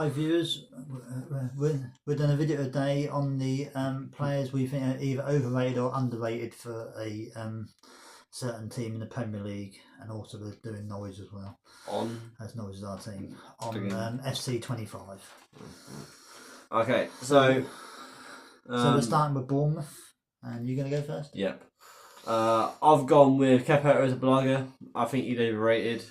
25 viewers. We're doing a video today on the players we think are either overrated or underrated for a certain team in the Premier League, and also we're doing Norwich as well. As Norwich is our team on FC25. Okay, so we're starting with Bournemouth, and you're going to go first. Yep. I've gone with Kepa Arrizabalaga. I think he's overrated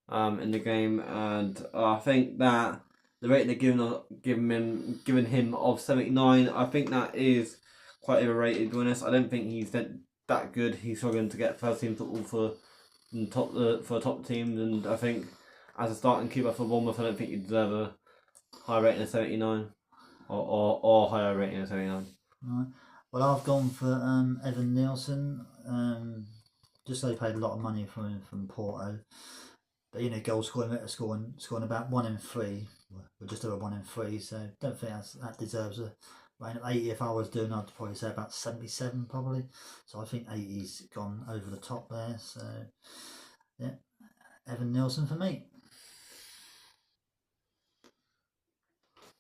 in the game, and I think that the rate they're giving him of 79, I think that is quite overrated. To be honest, I don't think he's that good. He's struggling to get first team football for top teams, and I think as a starting keeper for Bournemouth, I don't think you deserve a higher rating of 79 or higher rating of 79. Right. Well, I've gone for Evan Nielsen. Just they paid a lot of money for him from Porto, but goal scoring rate of scoring about 1 in 3. We're just over 1 in 3, so don't think that deserves a rating of 80. If I was doing, I'd probably say about 77 probably. So I think 80's gone over the top there. So yeah, Evan Nielsen for me.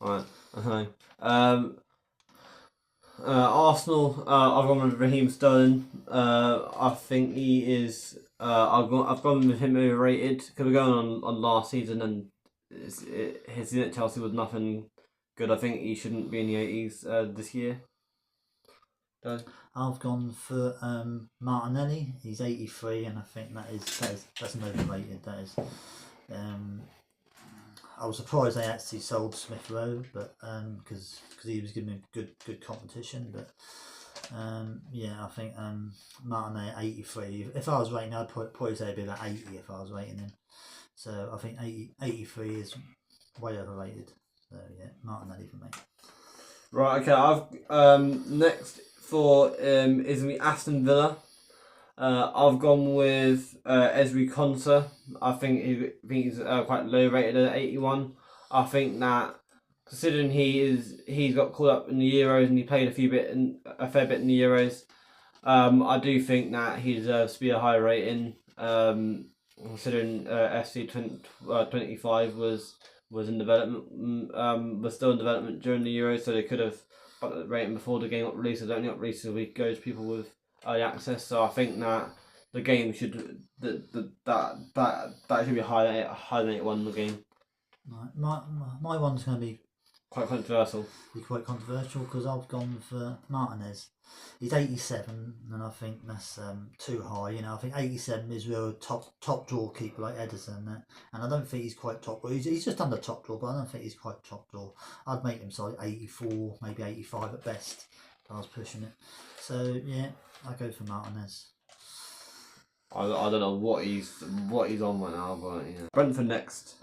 Right. Okay. Arsenal. I've gone with Raheem Sterling. I think he is. I've gone with him overrated because we're going on last season, and his season at Chelsea was nothing good. I think he shouldn't be in the 80s this year. I've gone for Martinelli. He's 83, and I think that's an overrated. That is. I was surprised they actually sold Smith Rowe, but because he was giving good competition. But yeah, I think Martinelli 83. If I was rating, I'd probably say it'd be about 80 if I was rating him. So I think 83 is way overrated. So yeah, Martinelli for me. Right. Okay. I've next for is me Aston Villa. I've gone with Ezri Konsa. I think he's quite low rated at 81. I think that considering he's got caught up in the Euros and he played a fair bit in the Euros, I do think that he deserves to be a higher rating. Considering FC25 was in development, was still in development during the Euros, so they could have upped the rating before the game got released. It only got released a week ago to people with early access, so I think that the game should that should be higher than 81 in the game. Right. My one's going to be quite controversial. Because I've gone for Martinez. He's 87, and I think that's too high. I think 87 is real top draw keeper like Ederson, and I don't think he's quite top draw. He's just under top draw, but I don't think he's quite top draw. I'd make him like 84, maybe 85 at best if I was pushing it. So yeah, I go for Martinez. I don't know what he's on right now, but yeah. Brentford next.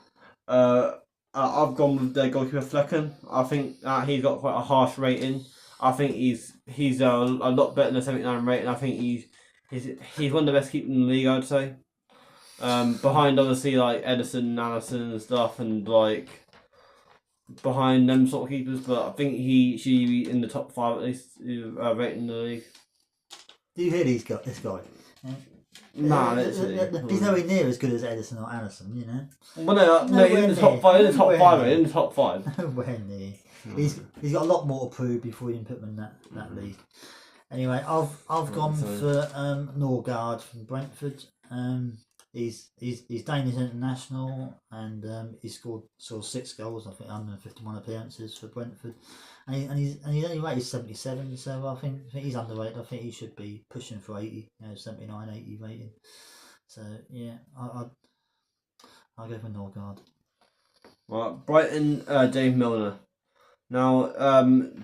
I've gone with their goalkeeper Flecken. I think he's got quite a harsh rating. I think he's a lot better than a 79 rating. I think he's one of the best keepers in the league, I'd say. Behind obviously like Ederson, Alisson and stuff, and like behind them sort of keepers. But I think he should be in the top 5 at least rating in the league. Do you hear this guy? Nah, he's nowhere near as good as Ederson or Alisson, Well, no, in the top 5. In the top 5. Nowhere near. He's got a lot more to prove before you can put him in that league. Anyway, I've gone for Norgard from Brentford. He's Danish international, and he scored 6 goals. I think 151 appearances for Brentford, and he's only rated 77. So I think he's underrated. I think he should be pushing for 80, 79, 80 rating. So yeah, I'll go for Norgard. Right, Brighton, James Milner. Now,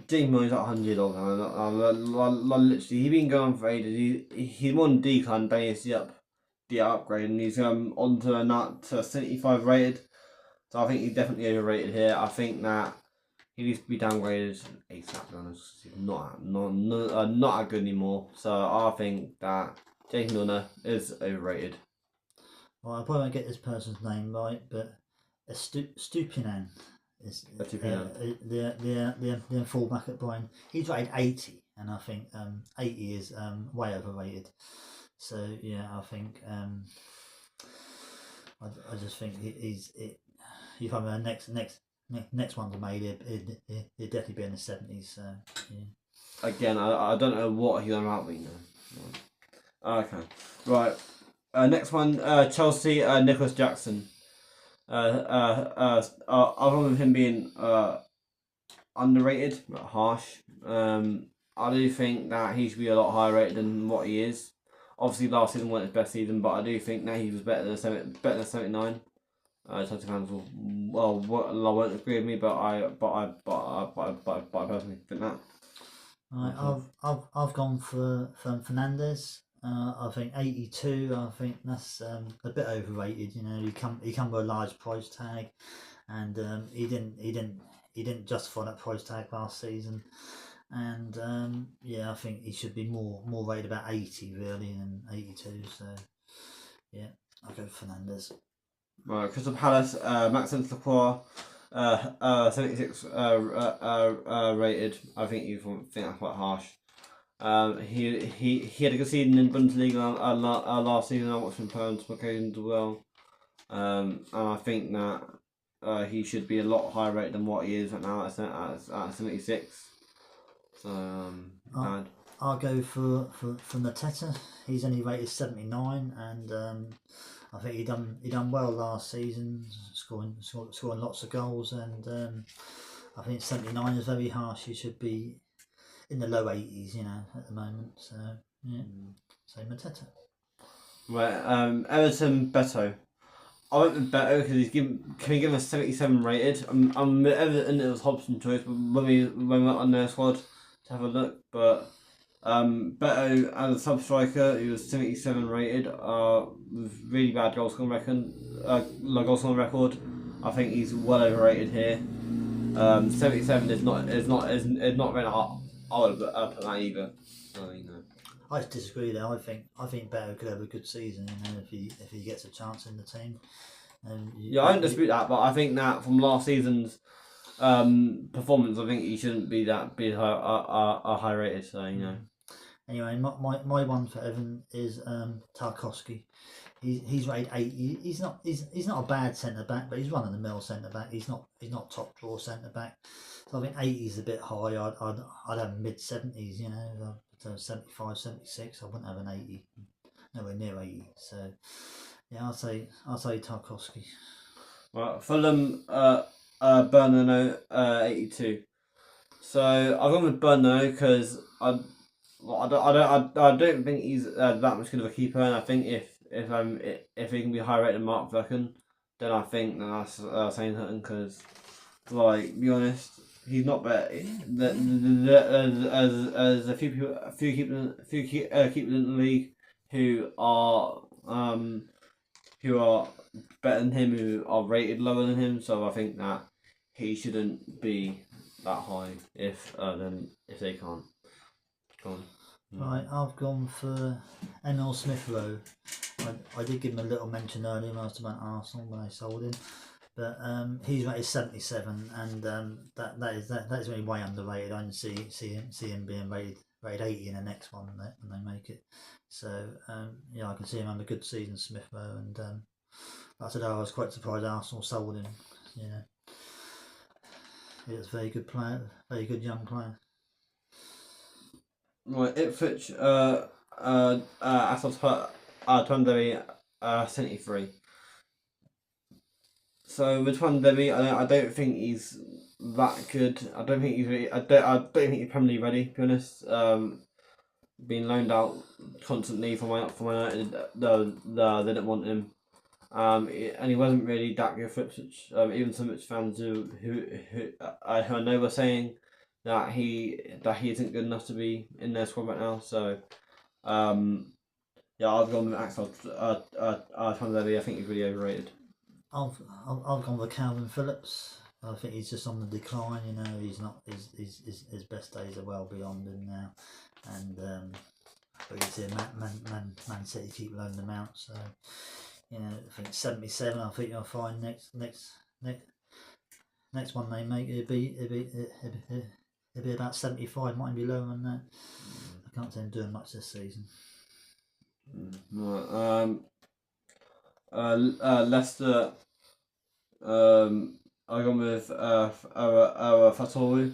James Milner's at 100 old now. Literally, he's been going for ages. He's more on decline, but he's the upgrade, and he's on to 75 rated. So I think he's definitely overrated here. I think that he needs to be downgraded ASAP. He's not good anymore. So I think that James Milner is overrated. Well, I probably won't get this person's name right, but Stupinan is the fullback at Brighton. He's rated 80, and I think 80 is way overrated. So yeah, I think I just think he's. You find the next next one's made, it'd definitely be in the 70s. So yeah. Again, I don't know what he's on about, but you know. Okay, right. Next one, Chelsea, Nicholas Jackson. I've gone with him being underrated, but harsh. I do think that he should be a lot higher rated than what he is. Obviously, last season wasn't his best season, but I do think that he was better than 79. Chelsea fans will won't agree with me, but I personally think that. Right, I've gone for Fernandez. I think 82. I think that's a bit overrated. You know, he come with a large price tag, and he didn't justify that price tag last season. And yeah, I think he should be more rated about 80 really than 82. So yeah, I'll go Fernandez. Right, Crystal Palace, Maxence Lacroix, 76 rated. I think you think that's quite harsh. He had a good season in Bundesliga last season. I watched him play on some occasions as well. And I think that he should be a lot higher rated than what he is right now at 76. So I'll go for Mateta. He's only rated 79, and I think he done well last season, scoring lots of goals, and I think 79 is very harsh. He should be in the low 80s, you know, at the moment. So yeah, so Mateta. Right, Everton, Beto. I went with Beto because can we give him a 77 rated? I'm Everton, it was Hobson's choice, but when we went on their squad to have a look, but Beto as a sub striker, he was 77 rated. With really bad goal scoring record. I think he's well overrated here. 77 is not very hard. I would put that either. So, you know. I disagree there. I think Beto could have a good season, you know, if he gets a chance in the team. I don't dispute that, but I think that from last season's performance, I think he shouldn't be high rated. So you know. Anyway, my one for Evan is Tarkowski. He's rated 80. He's not a bad centre back, but he's run of the mill centre back. He's not top draw centre back. So I think 80 is a bit high. I'd have mid 70s. You know, 75, 76. I wouldn't have an 80. Nowhere near 80. So yeah, I'll say Tarkowski. Right, Fulham, Bernardo, 82. So I've gone with Bernardo because I don't think he's that much good of a keeper, and I think if he can be higher rated than Mark Flecken, then I think that's saying something because, like, be honest, he's not better. As a few keepers in the league who are better than him, who are rated lower than him. So I think that he shouldn't be that high if they can't. Go on. Right, I've gone for Emil Smith Rowe. I did give him a little mention earlier when I was about Arsenal when I sold him, but he's rated 77, and that is really way underrated. I can see him being rated 80 in the next one when they make it. So yeah, I can see him having a good season, Smith Rowe, and like I said, I was quite surprised Arsenal sold him. You know, he was a very good player, very good young player. Right, Ipswich, Assos Twandery, 73. So with Twandery, I don't think he's that good. I don't think he's really. I don't think he's Premier League ready. To be honest, being loaned out constantly for my United, they didn't want him. And he wasn't really that good for Ipswich. Even some Ipswich fans who I know were saying that he isn't good enough to be in their squad right now. So, yeah, I've gone with Axel Twandery. I think he's really overrated. I've gone with Calvin Phillips. I think he's just on the decline. You know, he's not his best days are well beyond him now, and but you see Man City keep loaning them out. So you know, I think 77. I think you'll find next one they make it'll be about 75. Might be lower than that. I can't see him doing much this season. Leicester, I've gone with Fatoru.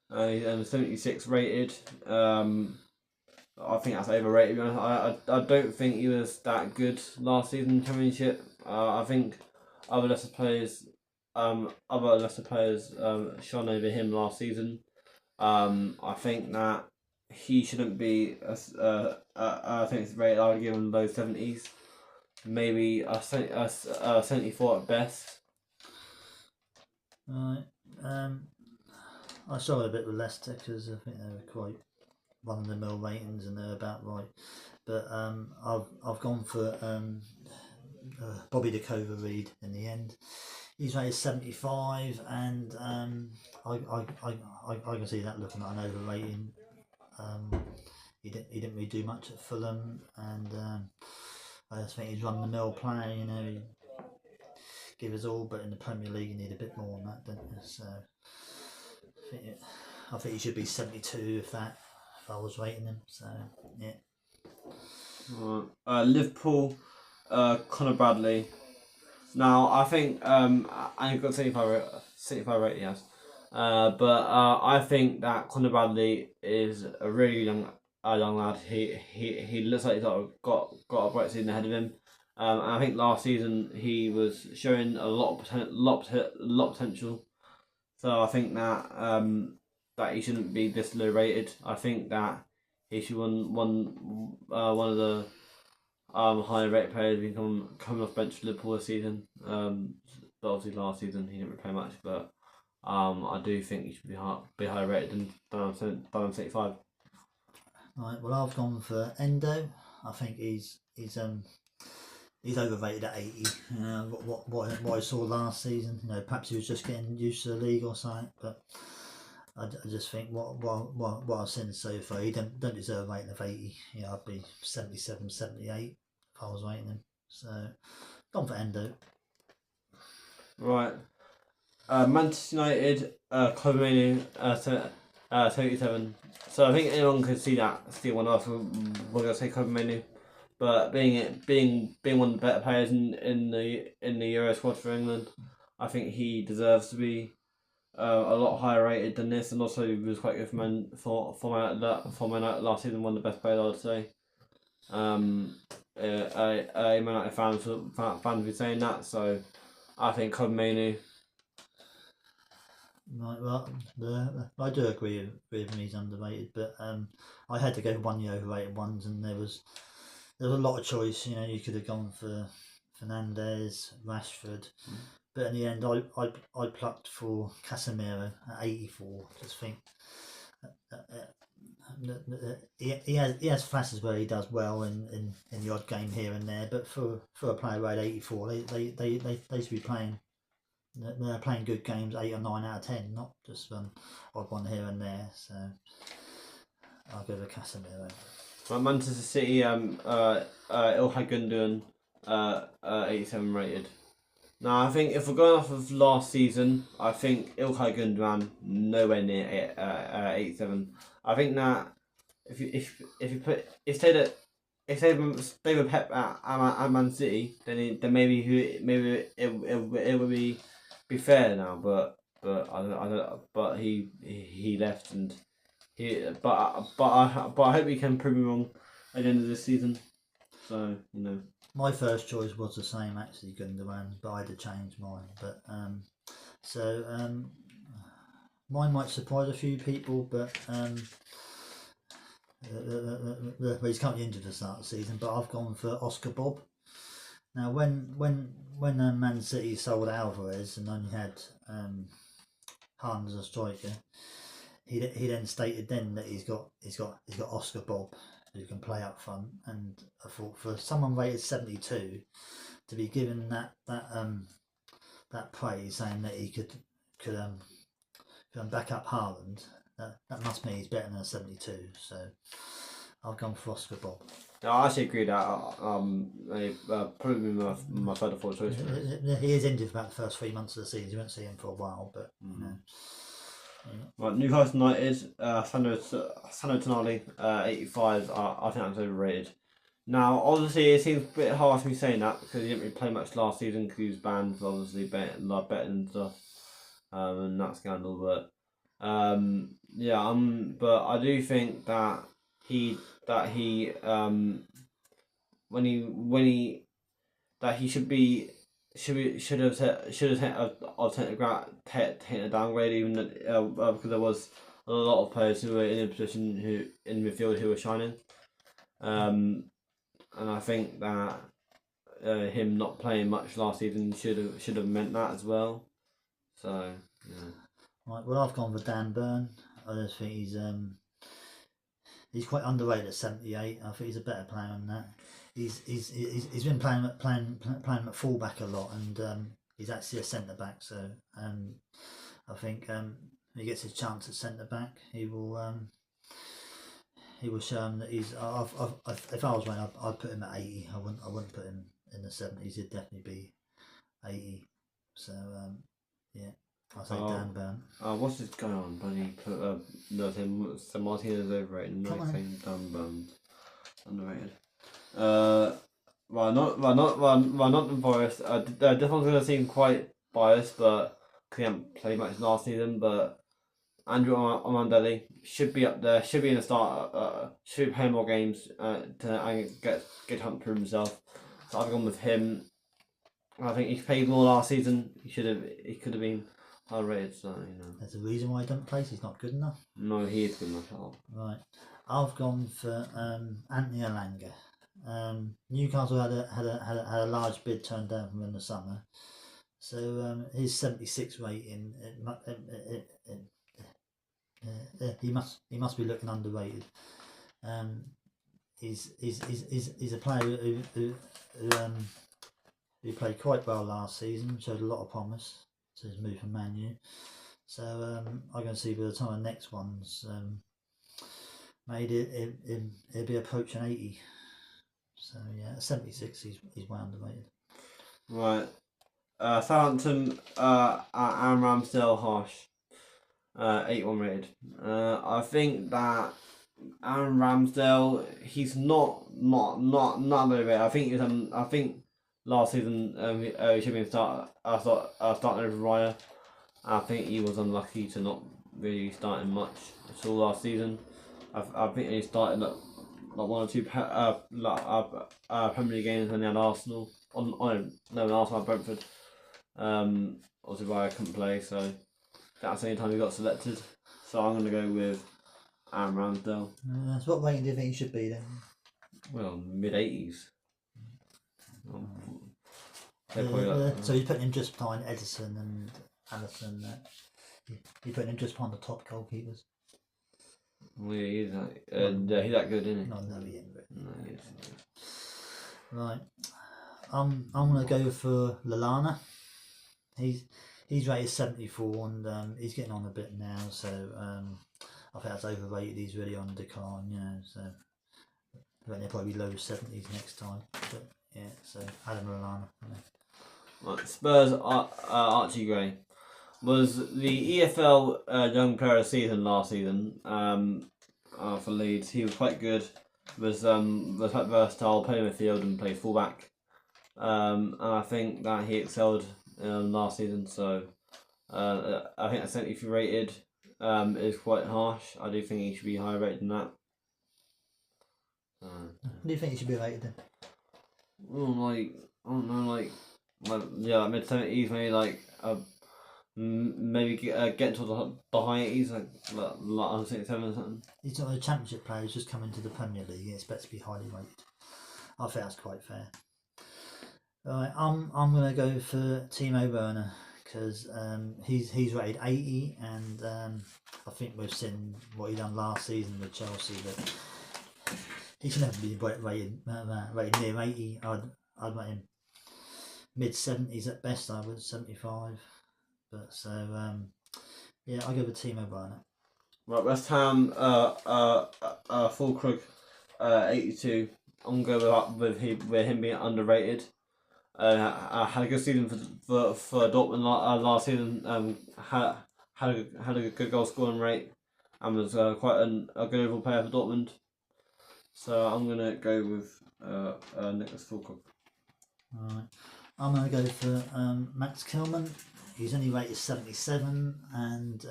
He's 76 rated. I think that's overrated. I don't think he was that good last season in the Championship. I think other lesser players shone over him last season. I think that he shouldn't be. I think it's rated. I would give him low 70s, maybe a 74 at best. Right. I struggled a bit with Leicester because I think they were quite run-of-the-mill ratings and they're about right. But I've gone for Bobby the Reed in the end. He's rated 75, and I can see that looking at an overrating. He didn't really do much at Fulham, and I just think he's run-the-mill player. You know, he give us all, but in the Premier League you need a bit more than that, don't you? So I think he should be 72 if I was rating him. So yeah. Liverpool, Conor Bradley. Now I think I've got 75 rating, yes. But I think that Conor Bradley is a really young lad. He looks like he's got a bright season ahead of him. And I think last season he was showing a lot of potential. So I think that that he shouldn't be this low rated. I think that he should one of the higher rated players coming off bench for Liverpool this season. But obviously last season he didn't really play much. But I do think he should be higher rated than 75. Right. Well, I've gone for Endo. I think he's overrated at 80. What I saw last season, perhaps he was just getting used to the league or something. But I just think what I've seen so far, he don't deserve a rating of 80. I'd be 77, 78 if I was rating him. So gone for Endo. Right. Manchester United, Coleman, 37. So I think anyone could see one of us. We're gonna say Coleman. But being one of the better players in the Euro squad for England, I think he deserves to be a lot higher rated than this, and also he was quite good for Man United last season, one of the best players I would say. Man United fans be saying that, so I think Coleman. Right, well, I do agree with him. He's underrated, but I had to go one of the overrated ones, and there was a lot of choice. You could have gone for Fernandes, Rashford, but in the end, I plucked for Casemiro at 84. Just think he has flashes where he does well in the odd game here and there, but for a player rated 84, they should be playing. They're playing good games, 8 or 9 out of 10, not just odd one here and there. So I'll go with Casemiro. Manchester City, Ilkay Gundogan, 87 rated. Now I think if we're going off of last season, I think Ilkay Gundogan nowhere near 87. I think that if they were Pep at Man City, then maybe it would be fair now. But I don't. But he left and. But I hope he can prove me wrong at the end of this season. So my first choice was the same actually, Gundogan, but I had to change mine. But mine might surprise a few people, but he's currently injured to start the season. But I've gone for Oscar Bob. Now when Man City sold Alvarez and only had Haaland as a striker. He then stated then that he's got Oscar Bob who can play up front, and I thought for someone rated 72 to be given that praise, saying that he could back up Haaland, that must mean he's better than a 72. So I've gone for Oscar Bob. No, I actually agree with that. Probably my third or fourth choice. He is injured for about the first 3 months of the season. You won't see him for a while, but Right, Newcastle United, Sandro Tonali, 85. I think that's overrated. Now, obviously, it seems a bit harsh me saying that because he didn't really play much last season because he was banned for obviously betting and stuff, and that scandal. Yeah, but I do think that he when he that he should have taken a downgrade even because there was a lot of players who were in a position who in midfield who were shining, and I think that him not playing much last season should have meant that as well. So yeah. Right, well, I've gone for Dan Burn. I just think he's quite underrated at 78. I think he's a better player than that. He's been playing at fullback a lot, and he's actually a centre back. So I think when he gets his chance at centre back, he will show him that he's. If I was winning, I'd put him at 80. I wouldn't put him in the 70s. He'd definitely be 80. So yeah. I say Dan Burn. What's this going on? Buddy put San Martinez overrated. No, saying Dan Burn underrated. Not the Forest. This one's gonna seem quite biased, but he didn't play much last season. But Andrew Amandelli should be up there. Should be in the start. Should play more games to get hunt prove himself. So I've gone with him. I think he played more last season. He could have been higher rated. So There's a reason why he doesn't play. He's not good enough. No, he is good enough. Right, I've gone for Anthony Elanga. Newcastle had a large bid turned down from him in the summer, so his 76 rating he must be looking underrated. He's a player who played quite well last season, showed a lot of promise to his move from Man U. So I'm going to see by the time the next one's made it'll be approaching 80. So yeah, 76 he's well underrated. Right. Southampton Aaron Ramsdale harsh. 81 rated. I think that Aaron Ramsdale he's not very rated. I think last season he should be starting over Raya. I think he was unlucky to not really starting much at all last season. I think he started like one or two Premier League games when they had Arsenal Arsenal at Brentford. Obviously Raya couldn't play, so that's the only time he got selected. So I'm gonna go with Aaron Ramsdale. So what rating do you think he should be then? Well, mid-80s. So you're putting him just behind Edison and Allison. You're putting him just behind the top goalkeepers. Well, yeah, he's that good, isn't he? No, he ain't. No, he is. Right, I'm gonna go for Lallana. He's rated 74 and he's getting on a bit now, so I think that's overrated. He's really on decline, so I think they'll probably be low 70s next time. But yeah, so Adam Lallana. Right, Spurs Archie Gray was the EFL Young Player of the Season last season for Leeds. He was quite good. Was quite versatile, played midfield and played fullback. And I think that he excelled last season. So I think that 73 rated is quite harsh. I do think he should be higher rated than that. What do you think he should be rated then? Well, I don't know, like mid 70s, maybe maybe get to the high 80s, like 67 or something. He's not a championship player. He's just come into the Premier League. He expects to be highly rated. I think that's quite fair. Right, I'm gonna go for Timo Werner because he's rated 80, and I think we've seen what he done last season with Chelsea, but he should never be rated near 80. I'd rate him mid 70s at best. I would 75, but so yeah, I go with Timo Werner. Right, West Ham Fulkrug 82. I'm going to go with him being underrated. I had a good season for Dortmund last season. Had a good goal scoring rate and was quite a good overall player for Dortmund. So I'm gonna go with Nicholas Fulcrum. Alright. I'm going to go for Max Kilman. He's only rated 77, and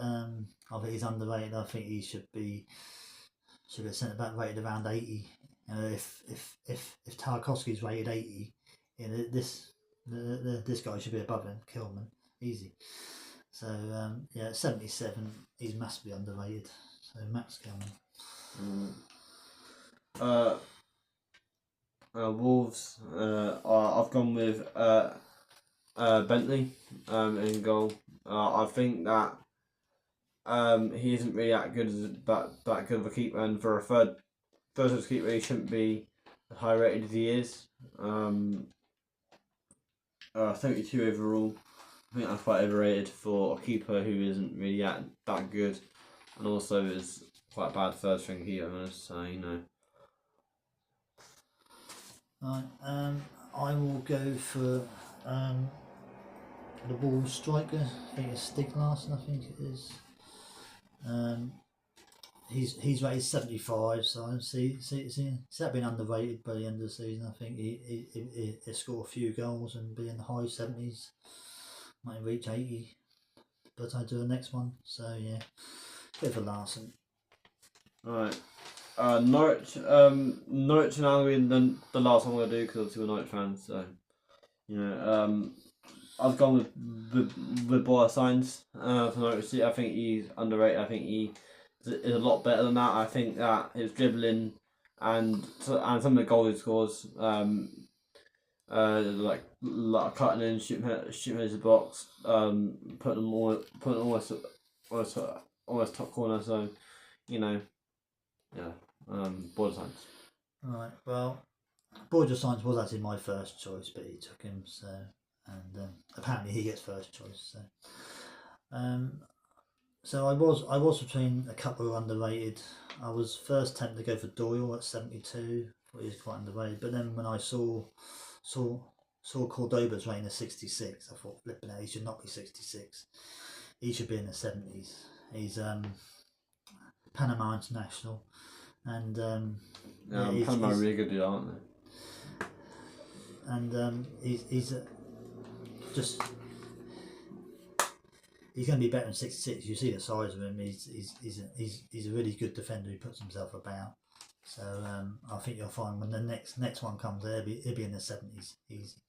I think he's underrated. I think he should be a centre back rated around 80. If Tarkovsky's rated 80, this guy should be above him, Kilman, easy. So yeah, 77. He's massively underrated. So Max Kilman. Wolves. I've gone with Bentley in goal. I think that he isn't really that good that good of a keeper, and for a third keeper, he shouldn't be as high rated as he is. 32 overall. I think that's quite overrated for a keeper who isn't really that good, and also is quite a bad third string keeper. So you know. Right, I will go for the Wolves striker. I think it's Stiglarsson. I think it is. He's rated 75, so see that being underrated by the end of the season. I think he score a few goals and be in the high 70s, might reach 80, but I do the next one. So yeah, go for Larson. Alright. Norwich and Albion, the last one I'm gonna do because obviously we're Norwich fans. So you know, I've gone with Boa Signs for Norwich City. I think he's underrated. I think he is a lot better than that. I think that his dribbling and some of the goals he scores, like cutting in, shooting into the box, putting them almost top corner. So you know, yeah, Border Signs. Right, well, Border Signs was actually my first choice, but he took him, so, and apparently he gets first choice. So I was between a couple of underrated. I was first tempted to go for Doyle at 72, thought he was quite underrated, but then when I saw Cordoba's rating of 66, I thought, flipping out, he should not be 66. He should be in the 70s. He's Panama international, and Panama are really good, aren't they? And he's going to be better than 66. You see the size of him. He's a really good defender who puts himself about. So I think you'll find when the next one comes, he'll be in the 70s easy.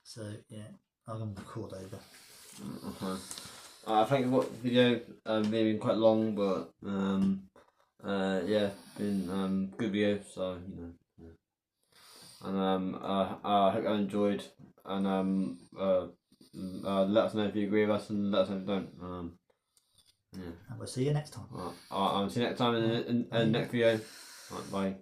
So yeah, I'm going to record over. Okay. I think what video maybe quite long, but yeah, been good video. So you know. And I hope you enjoyed, and let us know if you agree with us, and let us know if you don't. Yeah. And we'll see you next time. I'll see you next time in the next video. Right, bye.